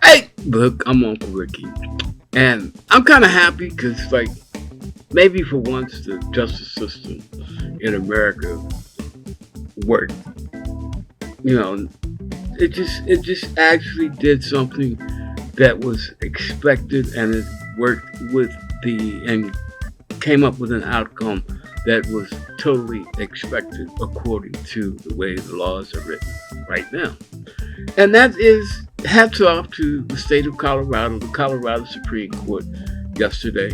Hey, look, I'm Uncle Ricky, and I'm kind of happy because, like, maybe for once the justice system in America worked. You know, it just actually did something that was expected, and it worked with the and came up with an outcome that was totally expected according to the way the laws are written right now. And that is hats off to the state of Colorado. The Colorado Supreme Court yesterday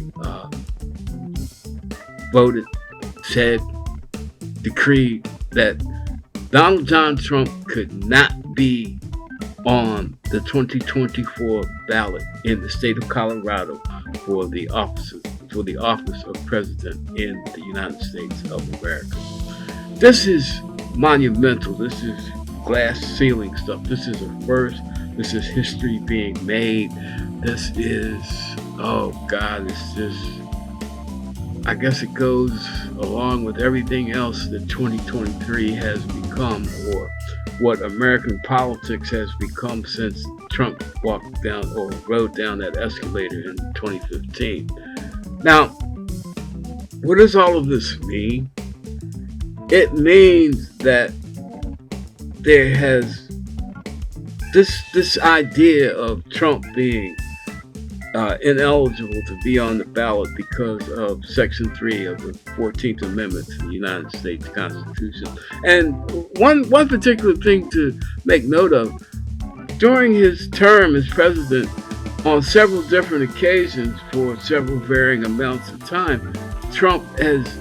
voted, said, decreed that Donald John Trump could not be on the 2024 ballot in the state of Colorado for the office of president in the United States of America. This is monumental. This is glass ceiling stuff. This is a first. This is history being made. This is, oh God, it's just, I guess it goes along with everything else that 2023 has become, or what American politics has become since Trump walked down or rode down that escalator in 2015. Now, what does all of this mean? It means that there has this idea of Trump being ineligible to be on the ballot because of Section 3 of the 14th Amendment to the United States Constitution. And one particular thing to make note of, during his term as president, on several different occasions for several varying amounts of time, Trump has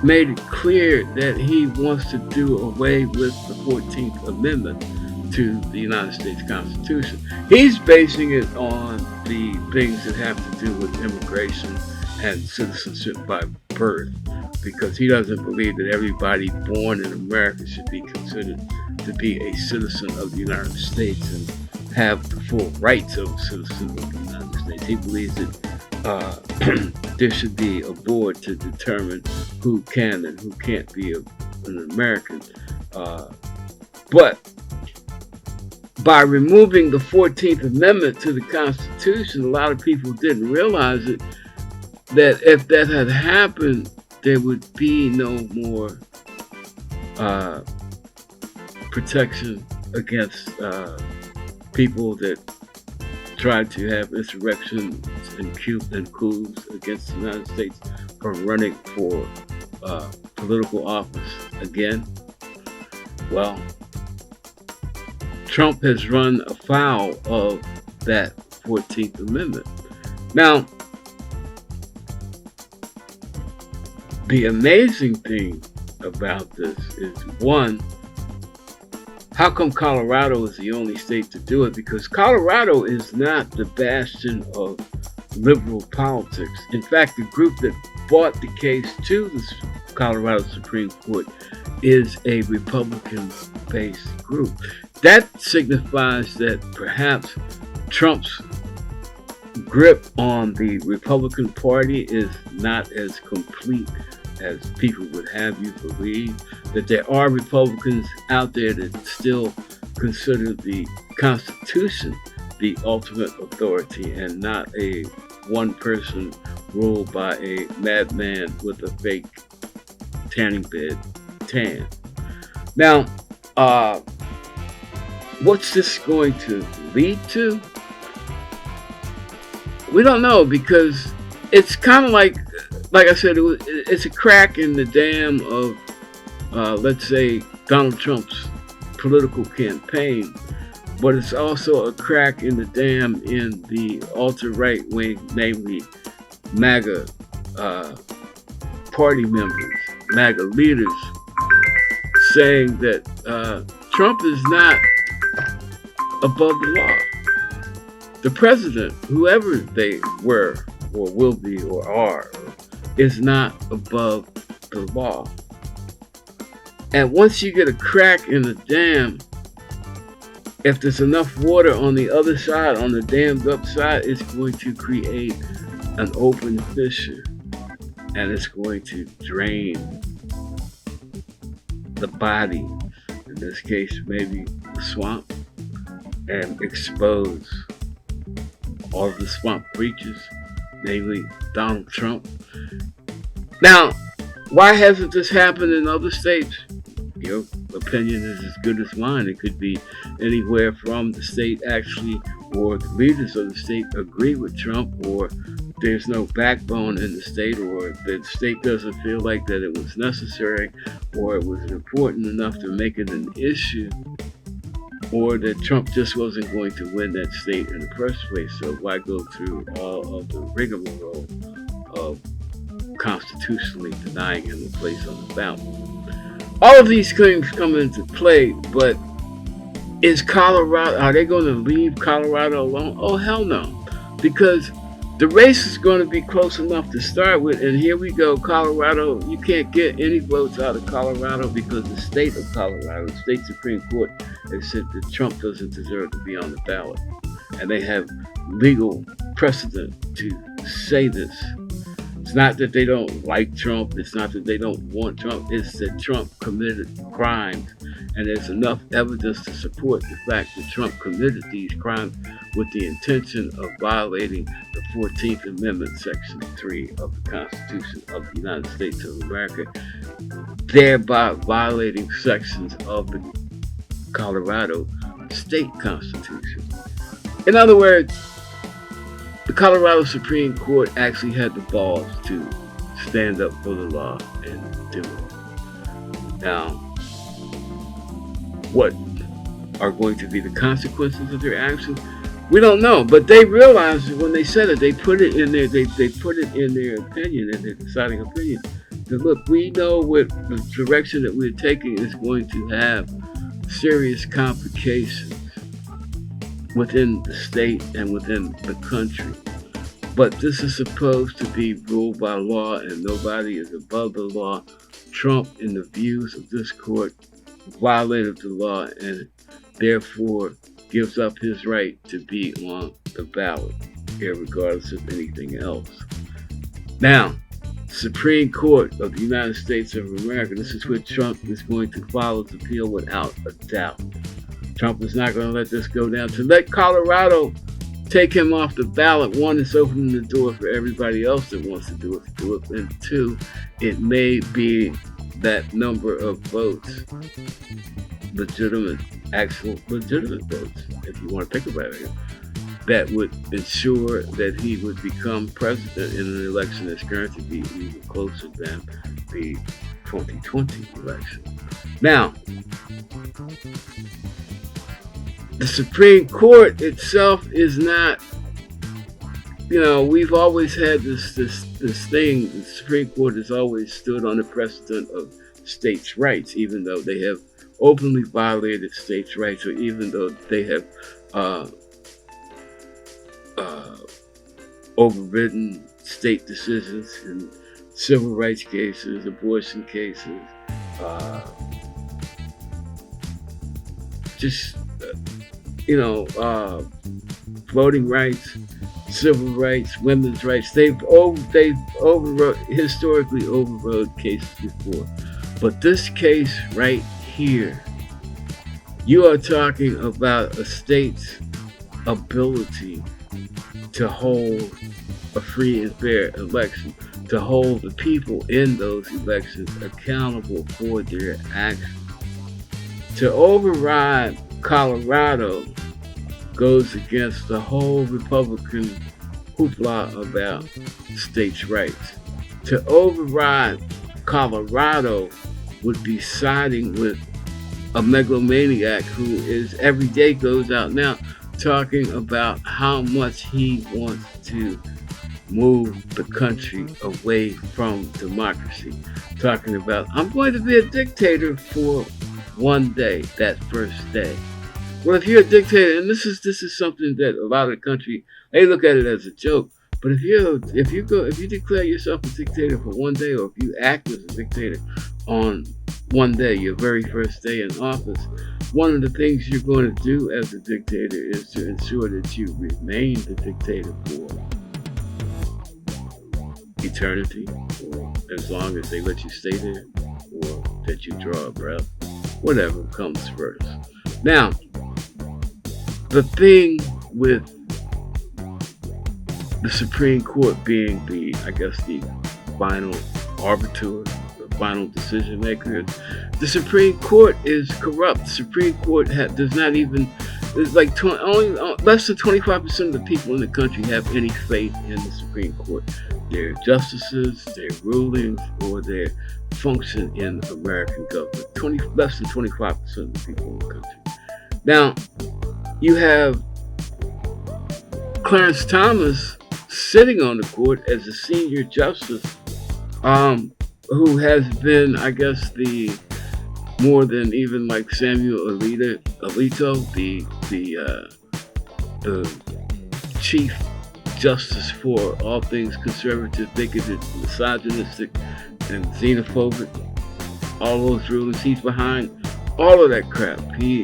made it clear that he wants to do away with the 14th Amendment to the United States Constitution. He's basing it on the things that have to do with immigration and citizenship by birth, because he doesn't believe that everybody born in America should be considered to be a citizen of the United States and have the full rights of a citizen of the United States. He believes that there should be a board to determine who can and who can't be an American. But by removing the 14th Amendment to the Constitution, a lot of people didn't realize it, that if that had happened, there would be no more protection against people that tried to have insurrections and coups against the United States from running for political office again. Well, Trump has run afoul of that 14th Amendment. Now, the amazing thing about this is, one, how come Colorado is the only state to do it? Because Colorado is not the bastion of liberal politics. In fact, the group that brought the case to the Colorado Supreme Court is a Republican-based group. That signifies that perhaps Trump's grip on the Republican Party is not as complete as people would have you believe, that there are Republicans out there that still consider the Constitution the ultimate authority and not a one person ruled by a madman with a fake tanning bed tan. Now, what's this going to lead to? We don't know, because it's kind of like I said, it's a crack in the dam of, let's say, Donald Trump's political campaign, but it's also a crack in the dam in the ultra-right wing, namely MAGA party members, MAGA leaders, saying that Trump is not above the law. The president, whoever they were or will be or are, is not above the law. And once you get a crack in the dam, if there's enough water on the other side, on the dammed up side, it's going to create an open fissure, and it's going to drain the body, in this case maybe the swamp, and expose all of the swamp creatures, namely Donald Trump. Now, why hasn't this happened in other states? Your opinion is as good as mine. It could be anywhere from the state actually, or the leaders of the state agree with Trump, or there's no backbone in the state, or the state doesn't feel like that it was necessary, or it was important enough to make it an issue, or that Trump just wasn't going to win that state in the first place. So why go through all of the rigmarole of constitutionally denying him a place on the ballot? All of these things come into play, but is Colorado, are they going to leave Colorado alone? Oh, hell no. Because the race is going to be close enough to start with, and here we go, Colorado, you can't get any votes out of Colorado because the state of Colorado, the state Supreme Court, has said that Trump doesn't deserve to be on the ballot. And they have legal precedent to say this. It's not that they don't like Trump. It's not that they don't want Trump. It's that Trump committed crimes. And there's enough evidence to support the fact that Trump committed these crimes with the intention of violating the 14th Amendment, Section 3 of the Constitution of the United States of America, thereby violating sections of the Colorado state constitution. In other words, the Colorado Supreme Court actually had the balls to stand up for the law and do it. Now, what are going to be the consequences of their actions? We don't know, but they realized when they said it, they put it in their they put it in their opinion, in their deciding opinion, that look, we know what the direction that we're taking is going to have serious complications within the state and within the country. But this is supposed to be ruled by law, and nobody is above the law. Trump, in the views of this court, violated the law and therefore gives up his right to be on the ballot, regardless of anything else. Now, Supreme Court of the United States of America, this is where Trump is going to file his appeal without a doubt. Trump is not going to let this go down. To let Colorado take him off the ballot, one, it's opening the door for everybody else that wants to do it. And two, it may be that number of votes, actual legitimate votes, if you want to think about it, that would ensure that he would become president in an election that's going to be even closer than the 2020 election. Now, the Supreme Court itself is not, we've always had this thing. The Supreme Court has always stood on the precedent of states' rights, even though they have openly violated states' rights, or even though they have overridden state decisions in civil rights cases, abortion cases, voting rights, civil rights, women's rights. They've historically overrode cases before. But this case right here, you are talking about a state's ability to hold a free and fair election, to hold the people in those elections accountable for their actions. To override Colorado goes against the whole Republican hoopla about states' rights. To override Colorado would be siding with a megalomaniac who is every day goes out now talking about how much he wants to move the country away from democracy. Talking about, I'm going to be a dictator for one day, that first day. Well, if you're a dictator, and this is something that a lot of the country, they look at it as a joke. But if you declare yourself a dictator for one day, or if you act as a dictator on one day, your very first day in office, one of the things you're going to do as a dictator is to ensure that you remain the dictator for eternity, or as long as they let you stay there, or that you draw a breath, whatever comes first. Now, the thing with the Supreme Court being the, I guess, the final arbiter, the final decision maker. The Supreme Court is corrupt. The Supreme Court does not even, it's like only less than 25% of the people in the country have any faith in the Supreme Court, their justices, their rulings, or their function in American government. Less than 25% of the people in the country. Now, you have Clarence Thomas sitting on the court as a senior justice, who has been, I guess, the more than even like Samuel Alito, the chief justice for all things conservative, bigoted, misogynistic, and xenophobic. All those rulings, he's behind all of that crap. He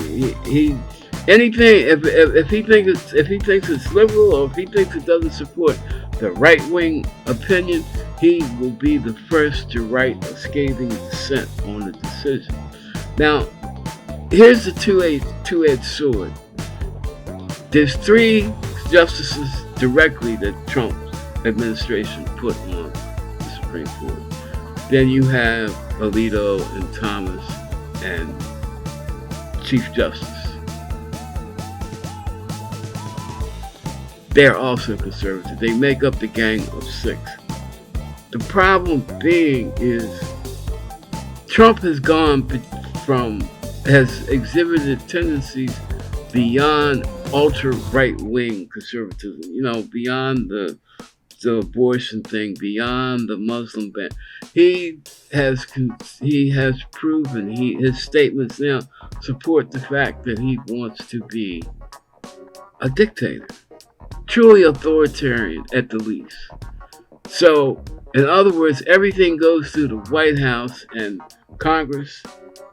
anything if he thinks it's liberal, or if he thinks it doesn't support the right wing opinion, he will be the first to write a scathing dissent on the decision. Now, here's the two-edged sword. There's 3 justices directly that Trump's administration put on the Supreme Court. Then you have Alito and Thomas and Chief Justice. They're also conservative. They make up the gang of 6. The problem being is Trump has has exhibited tendencies beyond ultra right-wing conservatism, beyond the abortion thing, beyond the Muslim ban. He has proven, his statements now support the fact that he wants to be a dictator, truly authoritarian at the least. So, in other words, everything goes through the White House and Congress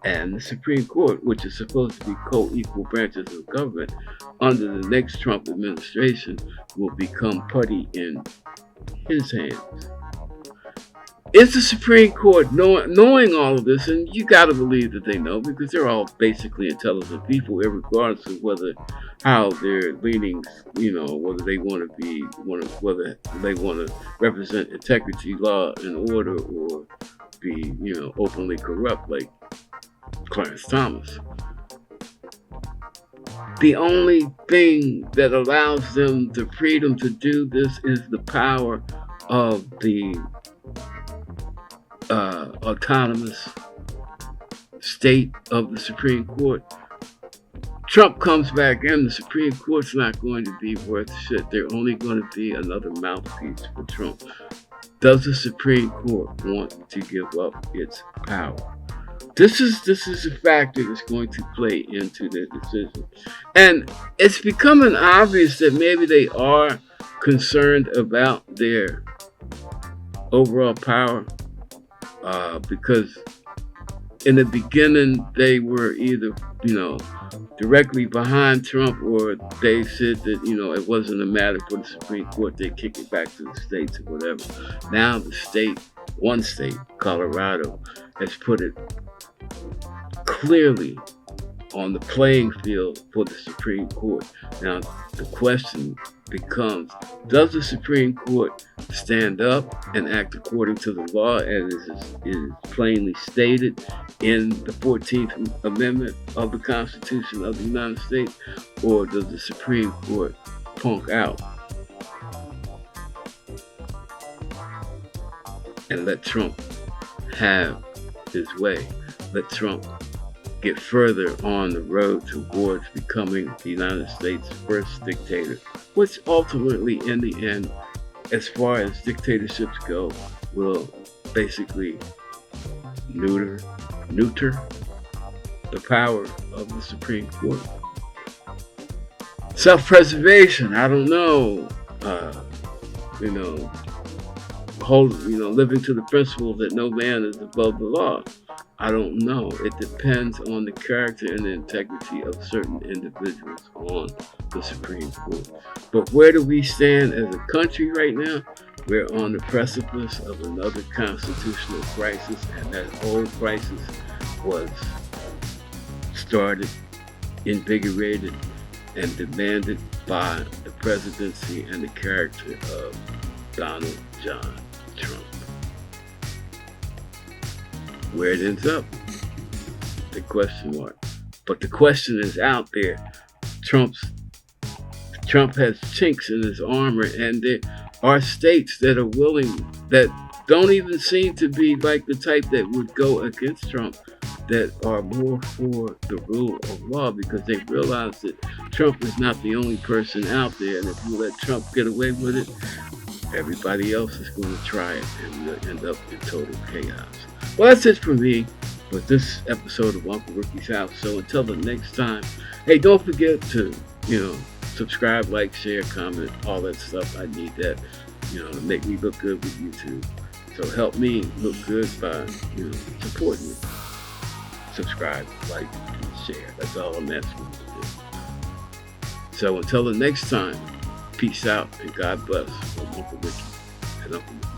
and the Supreme Court, which is supposed to be co-equal branches of government, under the next Trump administration, will become putty in his hands. Is the Supreme Court knowing all of this? And you got to believe that they know, because they're all basically intelligent people, regardless of how their leanings, whether they want to represent integrity, law, and order, or be, openly corrupt like Clarence Thomas. The only thing that allows them the freedom to do this is the power of the autonomous state of the Supreme Court. Trump comes back in, the Supreme Court's not going to be worth shit. They're only going to be another mouthpiece for Trump. Does the Supreme Court want to give up its power? This is a factor that's going to play into their decision. And it's becoming obvious that maybe they are concerned about their overall power, because in the beginning they were either, directly behind Trump, or they said that, it wasn't a matter for the Supreme Court, they kick it back to the states or whatever. Now one state, Colorado, has put it clearly on the playing field for the Supreme Court. Now, the question becomes, does the Supreme Court stand up and act according to the law as is plainly stated in the 14th Amendment of the Constitution of the United States, or does the Supreme Court punk out and let Trump have his way? Let Trump get further on the road towards becoming the United States' first dictator, which ultimately, in the end, as far as dictatorships go, will basically neuter the power of the Supreme Court. Self-preservation, I don't know. Living to the principle that no man is above the law. I don't know. It depends on the character and the integrity of certain individuals on the Supreme Court. But where do we stand as a country right now? We're on the precipice of another constitutional crisis, and that whole crisis was started, invigorated, and demanded by the presidency and the character of Donald John Trump. Where it ends up, the question mark. But the question is out there. Trump has chinks in his armor, and there are states that are willing, that don't even seem to be like the type that would go against Trump, that are more for the rule of law, because they realize that Trump is not the only person out there, and if you let Trump get away with it, everybody else is going to try it, and we'll end up in total chaos. Well, that's it for me with this episode of Uncle Rookie's House. So until the next time, hey, don't forget to, subscribe, like, share, comment, all that stuff. I need that, to make me look good with YouTube. So help me look good by, supporting me. Subscribe, like, and share. That's all I'm asking you to do. So until the next time, peace out and God bless from Uncle Ricky and Uncle Ricky.